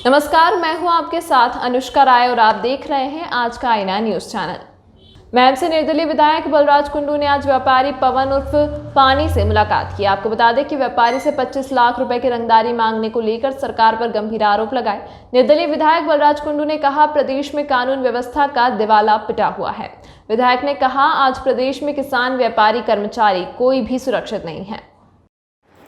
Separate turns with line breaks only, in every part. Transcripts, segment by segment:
नमस्कार, मैं हूं आपके साथ अनुष्का राय और आप देख रहे हैं आज का आईना न्यूज चैनल। महम से निर्दलीय विधायक बलराज कुंडू ने आज व्यापारी पवन उर्फ पानी से मुलाकात की। आपको बता दें कि व्यापारी से 25 लाख रुपए की रंगदारी मांगने को लेकर सरकार पर गंभीर आरोप लगाए। निर्दलीय विधायक बलराज कुंडू ने कहा, प्रदेश में कानून व्यवस्था का दिवाला पिटा हुआ है। विधायक ने कहा, आज प्रदेश में किसान, व्यापारी, कर्मचारी कोई भी सुरक्षित नहीं है।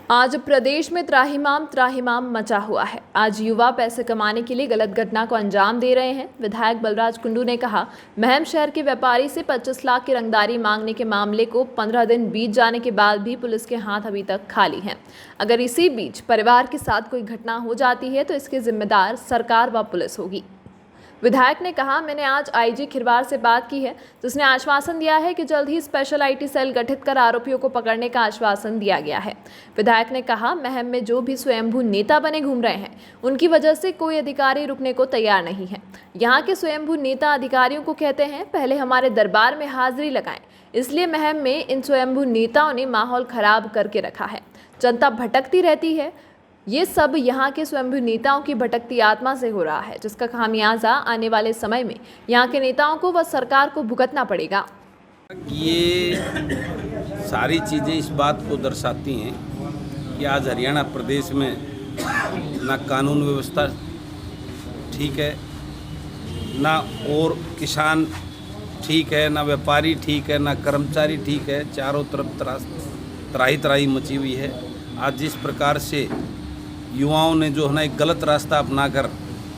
आज प्रदेश में त्राहिमाम मचा हुआ है। आज युवा पैसे कमाने के लिए गलत घटना को अंजाम दे रहे हैं। विधायक बलराज कुंडू ने कहा, महम शहर के व्यापारी से 25 लाख की रंगदारी मांगने के मामले को 15 दिन बीत जाने के बाद भी पुलिस के हाथ अभी तक खाली हैं। अगर इसी बीच परिवार के साथ कोई घटना हो जाती है तो इसके जिम्मेदार सरकार व पुलिस होगी। विधायक ने कहा, मैंने आज आईजी खिरवार से बात की है, जिसने आश्वासन दिया है कि जल्द ही स्पेशल आईटी सेल गठित कर आरोपियों को पकड़ने का आश्वासन दिया गया है। विधायक ने कहा, महम में जो भी स्वयंभू नेता बने घूम रहे हैं, उनकी वजह से कोई अधिकारी रुकने को तैयार नहीं है। यहाँ के स्वयंभू नेता अधिकारियों को कहते हैं, पहले हमारे दरबार में हाजिरी लगाएं। इसलिए महम में इन स्वयंभू नेताओं ने माहौल खराब करके रखा है। जनता भटकती रहती है। ये सब यहाँ के स्वयंभू नेताओं की भटकती आत्मा से हो रहा है, जिसका खामियाजा आने वाले समय में यहाँ के नेताओं को व सरकार को भुगतना पड़ेगा।
ये सारी चीज़ें इस बात को दर्शाती हैं कि आज हरियाणा प्रदेश में ना कानून व्यवस्था ठीक है, ना और किसान ठीक है, ना व्यापारी ठीक है, ना कर्मचारी ठीक है। चारों तरफ त्राही मची हुई है। आज जिस प्रकार से युवाओं ने जो है ना एक गलत रास्ता अपनाकर,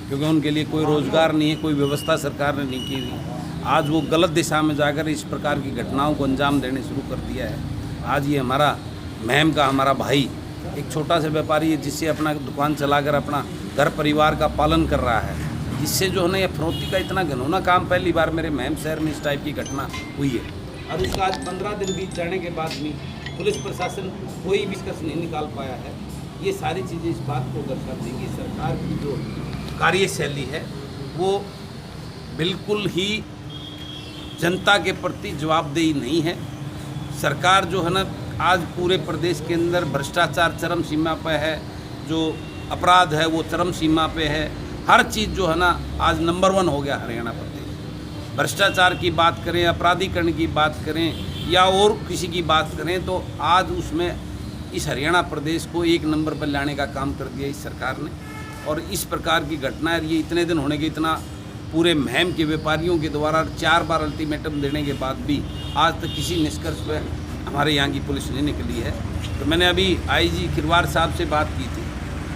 क्योंकि उनके लिए कोई रोज़गार नहीं है, कोई व्यवस्था सरकार ने नहीं की हुई, आज वो गलत दिशा में जाकर इस प्रकार की घटनाओं को अंजाम देने शुरू कर दिया है। आज ये हमारा महम का हमारा भाई एक छोटा सा व्यापारी है, जिससे अपना दुकान चलाकर अपना घर परिवार का पालन कर रहा है। इससे जो है ना ये फरोख्ती का इतना घिनौना काम पहली बार मेरे महम शहर में इस टाइप की घटना हुई है। और उसका आज 15 दिन बीत जाने के बाद भी पुलिस प्रशासन कोई भी निष्कर्ष नहीं निकाल पाया है। ये सारी चीज़ें इस बात को दर्शाती हैं कि सरकार की जो कार्यशैली है वो बिल्कुल ही जनता के प्रति जवाबदेही नहीं है। सरकार जो है ना आज पूरे प्रदेश के अंदर भ्रष्टाचार चरम सीमा पे है, जो अपराध है वो चरम सीमा पे है। हर चीज़ जो है ना आज नंबर 1 हो गया हरियाणा प्रदेश। भ्रष्टाचार की बात करें, अपराधीकरण की बात करें या और किसी की बात करें, तो आज उसमें इस हरियाणा प्रदेश को 1 नंबर पर लाने का काम कर दिया इस सरकार ने। और इस प्रकार की घटना ये इतने दिन होने के, इतना पूरे महम के व्यापारियों के द्वारा 4 बार अल्टीमेटम देने के बाद भी आज तक किसी निष्कर्ष पर हमारे यहाँ की पुलिस नहीं निकली है। तो मैंने अभी आईजी खिरवार साहब से बात की थी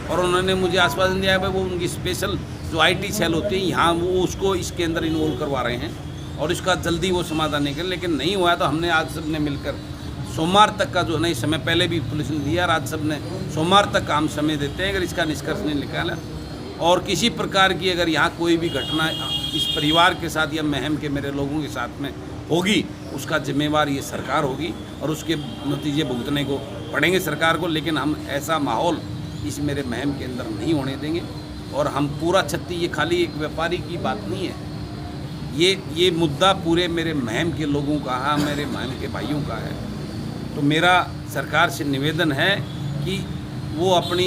और उन्होंने मुझे आश्वासन दिया है वो उनकी स्पेशल जो आईटी सेल होती है यहाँ वो उसको इसके अंदर इन्वॉल्व करवा रहे हैं और इसका जल्दी वो समाधान निकले। लेकिन नहीं हुआ तो हमने आज सबने मिलकर सोमवार तक का जो नई समय पहले भी पुलिस ने दिया, आज सब ने सोमवार तक का हम समय देते हैं। अगर इसका निष्कर्ष नहीं निकाला और किसी प्रकार की अगर यहाँ कोई भी घटना इस परिवार के साथ या महम के मेरे लोगों के साथ में होगी, उसका जिम्मेवार ये सरकार होगी और उसके नतीजे भुगतने को पड़ेंगे सरकार को। लेकिन हम ऐसा माहौल इस मेरे महम के अंदर नहीं होने देंगे। और हम पूरा छत्ती, ये खाली एक व्यापारी की बात नहीं है, ये मुद्दा पूरे मेरे महम के लोगों का है, मेरे महम के भाइयों का है। तो मेरा सरकार से निवेदन है कि वो अपनी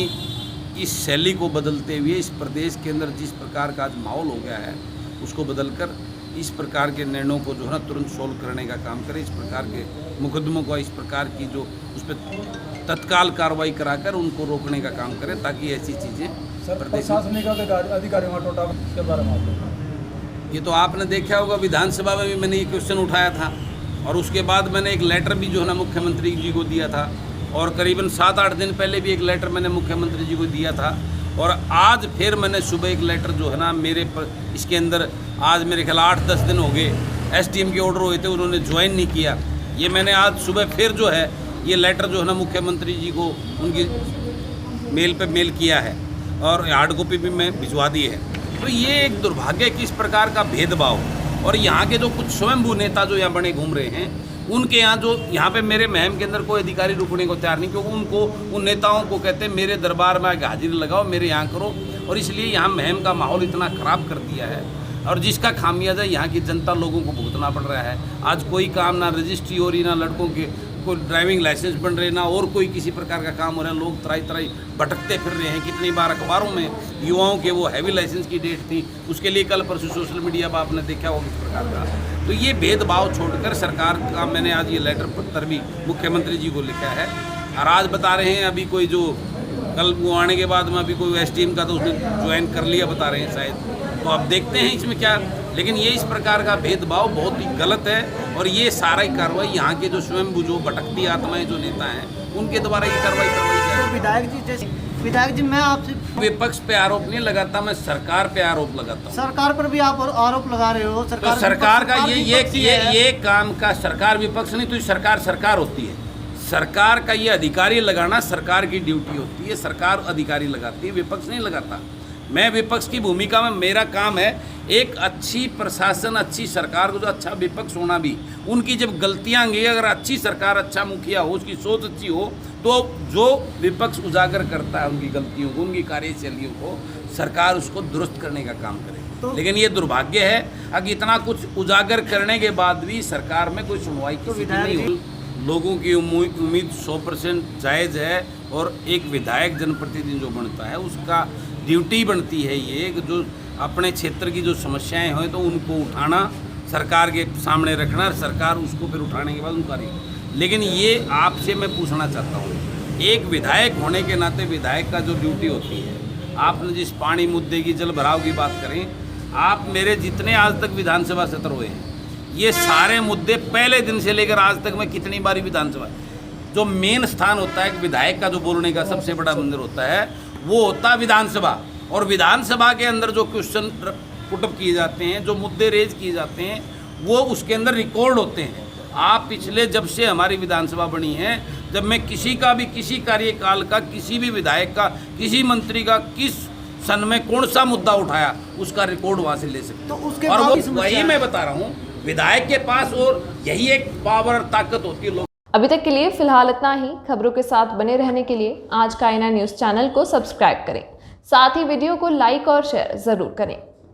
इस शैली को बदलते हुए इस प्रदेश के अंदर जिस प्रकार का आज माहौल हो गया है उसको बदलकर इस प्रकार के निर्णयों को जो है ना तुरंत सोल्व करने का काम करें। इस प्रकार के मुकदमों को, इस प्रकार की जो उस पर तत्काल कार्रवाई कराकर उनको रोकने का काम करें, ताकि ऐसी चीज़ें
प्रशासनिक अधिकारियों का टोटा के बारे में
ये तो आपने देखा होगा, विधानसभा में भी मैंने ये क्वेश्चन उठाया था और उसके बाद मैंने एक लेटर भी जो है ना मुख्यमंत्री जी को दिया था और करीबन 7-8 दिन पहले भी एक लेटर मैंने मुख्यमंत्री जी को दिया था। और आज फिर मैंने सुबह एक लेटर जो है ना इसके अंदर आज मेरे ख्याल 8-10 दिन हो गए, एसडीएम के ऑर्डर हुए थे, उन्होंने ज्वाइन नहीं किया। ये मैंने आज सुबह फिर जो है ये लेटर जो है ना मुख्यमंत्री जी को उनकी मेल पे मेल किया है और हार्ड कॉपी भी मैं भिजवा दी है। तो ये एक दुर्भाग्य कि इस प्रकार का भेदभाव, और यहाँ के जो कुछ स्वयंभू नेता जो यहाँ बने घूम रहे हैं उनके यहाँ जो यहाँ पे मेरे महम के अंदर कोई अधिकारी रुकने को तैयार नहीं, क्योंकि उनको उन नेताओं को कहते हैं मेरे दरबार में हाजिरी लगाओ, मेरे यहाँ करो। और इसलिए यहाँ महम का माहौल इतना ख़राब कर दिया है और जिसका खामियाजा यहाँ की जनता लोगों को भुगतना पड़ रहा है। आज कोई काम ना रजिस्ट्री हो रही, ना लड़कों के कोई ड्राइविंग लाइसेंस बन रहे ना और कोई किसी प्रकार का काम हो रहा है, लोग तराई तराई भटकते फिर रहे हैं। कितनी बार अखबारों में युवाओं के वो हैवी लाइसेंस की डेट थी, उसके लिए कल परसों सोशल मीडिया पर आपने देखा होगा किस प्रकार का। तो ये भेदभाव छोड़कर सरकार का मैंने आज ये लेटर पत्र भी मुख्यमंत्री जी को लिखा है और आज बता रहे हैं अभी कोई जो कल वो आने के बाद में अभी कोई STM का तो उसने ज्वाइन कर लिया बता रहे हैं शायद। तो अब देखते हैं इसमें क्या, लेकिन ये इस प्रकार का भेदभाव बहुत ही गलत है और ये सारा ही कार्रवाई यहाँ के जो स्वयं जो भटकती आत्माएं जो नेता हैं उनके द्वारा ये कार्रवाई करवाई जाए।
तो विधायक जी मैं आपसे
विपक्ष पे आरोप नहीं लगाता, मैं सरकार पे आरोप लगाता हूँ।
सरकार पर भी आप आरोप लगा रहे हो।
तो सरकार का ये काम का सरकार विपक्ष नहीं, तो सरकार होती है। सरकार का ये अधिकारी लगाना सरकार की ड्यूटी होती है, सरकार अधिकारी लगाती है, विपक्ष नहीं लगाता। मैं विपक्ष की भूमिका में, मेरा काम है एक अच्छी प्रशासन, अच्छी सरकार को जो अच्छा विपक्ष होना भी, उनकी जब गलतियां होंगी, अगर अच्छी सरकार, अच्छा मुखिया हो, उसकी सोच अच्छी हो, तो जो विपक्ष उजागर करता है उनकी गलतियों को, उनकी कार्यशैलियों को, सरकार उसको दुरुस्त करने का काम करे। लेकिन ये दुर्भाग्य है कि इतना कुछ उजागर करने के बाद भी सरकार में कोई सुनवाई किसी की नहीं हुई। लोगों की उम्मीद 100% जायज़ है और एक विधायक जनप्रतिनिधि जो बनता है उसका ड्यूटी बनती है ये कि जो अपने क्षेत्र की जो समस्याएं हैं तो उनको उठाना, सरकार के सामने रखना, सरकार उसको फिर उठाने के बाद उनका नहीं। लेकिन ये आपसे मैं पूछना चाहता हूँ, एक विधायक होने के नाते विधायक का जो ड्यूटी होती है, आपने जिस पानी मुद्दे की, जल भराव की बात करें, आप मेरे जितने आज तक विधानसभा सत्र हुए हैं, ये सारे मुद्दे पहले दिन से लेकर आज तक मैं कितनी बारी विधानसभा, जो मेन स्थान होता है विधायक का, जो बोलने का सबसे बड़ा मंदिर होता है, वो होता है विधानसभा। और विधानसभा के अंदर जो क्वेश्चन पुटअप किए जाते हैं, जो मुद्दे रेज किए जाते हैं, वो उसके अंदर रिकॉर्ड होते हैं। आप पिछले जब से हमारी विधानसभा बनी है, जब मैं किसी का भी, किसी कार्यकाल का, किसी भी विधायक का, किसी मंत्री का किस सन में कौन सा मुद्दा उठाया, उसका रिकॉर्ड वहाँ से ले सकते।
तो
और वो वही मैं बता रहा हूँ, विधायक के पास और यही एक पावर और ताकत होती है।
अभी तक के लिए फिलहाल इतना ही। खबरों के साथ बने रहने के लिए आज का आईना न्यूज़ चैनल को सब्सक्राइब करें, साथ ही वीडियो को लाइक और शेयर ज़रूर करें।